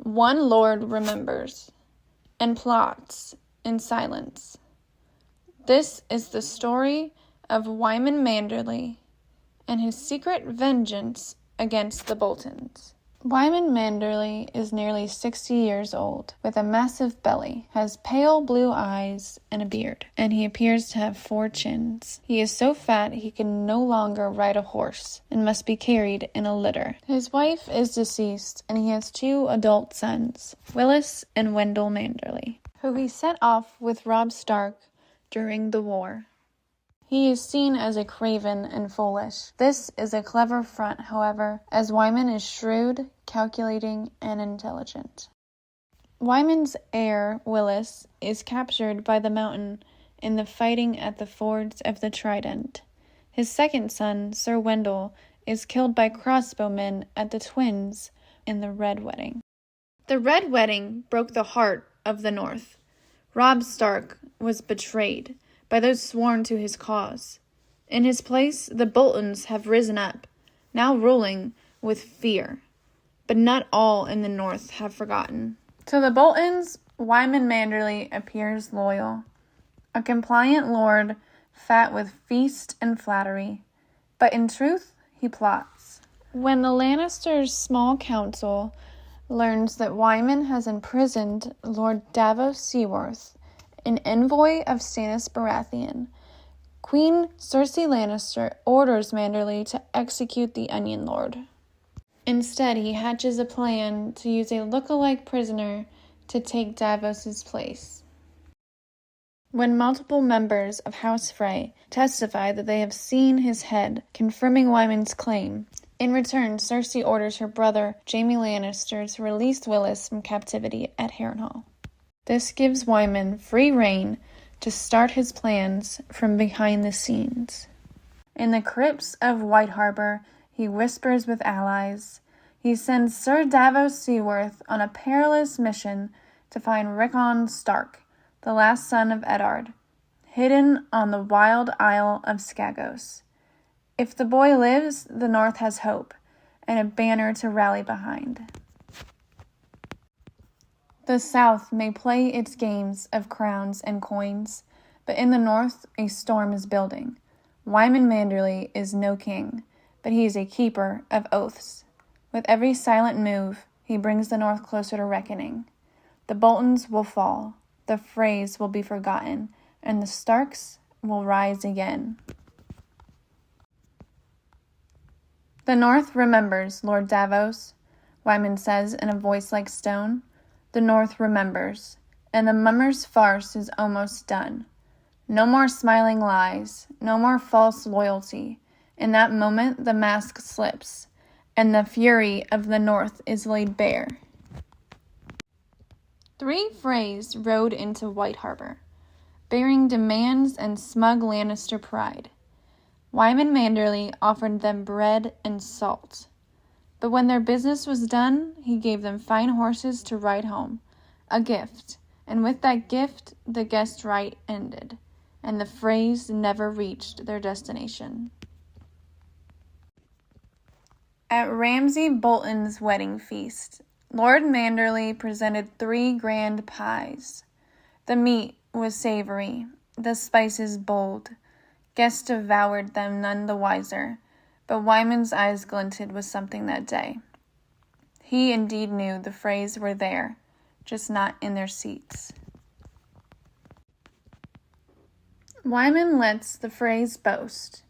One lord remembers and plots in silence. This is the story of Wyman Manderly and his secret vengeance against the Boltons. Wyman Manderly is nearly 60 years old, with a massive belly, has pale blue eyes and a beard, and he appears to have 4 chins. He is so fat he can no longer ride a horse and must be carried in a litter. His wife is deceased, and he has 2 adult sons, Willis and Wendell Manderly, who he sent off with Robb Stark during the war. He is seen as a craven and foolish. This is a clever front, however, as Wyman is shrewd, calculating, and intelligent. Wyman's heir, Willis, is captured by the Mountain in the fighting at the fords of the Trident. His second son, Sir Wendell, is killed by crossbowmen at the Twins in the Red Wedding. The Red Wedding broke the heart of the North. Robb Stark was betrayed by those sworn to his cause. In his place, the Boltons have risen up, now ruling with fear. But not all in the North have forgotten. To the Boltons, Wyman Manderly appears loyal, a compliant lord, fat with feast and flattery. But in truth, he plots. When the Lannisters' small council learns that Wyman has imprisoned Lord Davos Seaworth, an envoy of Stannis Baratheon, Queen Cersei Lannister orders Manderly to execute the Onion Lord. Instead, he hatches a plan to use a look-alike prisoner to take Davos's place. When multiple members of House Frey testify that they have seen his head, confirming Wyman's claim, in return, Cersei orders her brother, Jaime Lannister, to release Willis from captivity at Harrenhal. This gives Wyman free rein to start his plans from behind the scenes. In the crypts of White Harbor, he whispers with allies. He sends Sir Davos Seaworth on a perilous mission to find Rickon Stark, the last son of Eddard, hidden on the wild isle of Skagos. If the boy lives, the North has hope, and a banner to rally behind. The South may play its games of crowns and coins, but in the North a storm is building. Wyman Manderly is no king, but he is a keeper of oaths. With every silent move, he brings the North closer to reckoning. The Boltons will fall, the Freys will be forgotten, and the Starks will rise again. The North remembers, Lord Davos, Wyman says in a voice like stone. The North remembers, and the mummer's farce is almost done. No more smiling lies, no more false loyalty. In that moment, the mask slips, and the fury of the North is laid bare. 3 Freys rode into White Harbor, bearing demands and smug Lannister pride. Wyman Manderly offered them bread and salt. But when their business was done, he gave them fine horses to ride home, a gift, and with that gift the guest rite ended, and the Freys never reached their destination. At Ramsay Bolton's wedding feast, Lord Manderly presented 3 grand pies. The meat was savory, the spices bold. Guests devoured them none the wiser, but Wyman's eyes glinted with something that day. He indeed knew the Freys were there, just not in their seats. Wyman lets the Freys boast.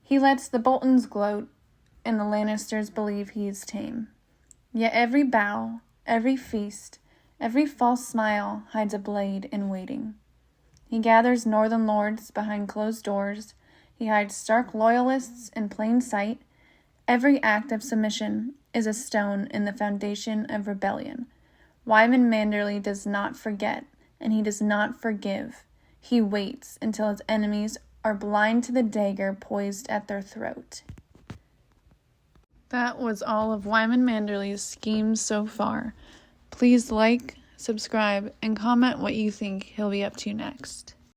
He lets the Boltons gloat, and the Lannisters believe he is tame. Yet every bow, every feast, every false smile hides a blade in waiting. He gathers northern lords behind closed doors. He hides Stark loyalists in plain sight. Every act of submission is a stone in the foundation of rebellion. Wyman Manderly does not forget, and he does not forgive. He waits until his enemies are blind to the dagger poised at their throat. That was all of Wyman Manderly's schemes so far. Please like, subscribe, and comment what you think he'll be up to next.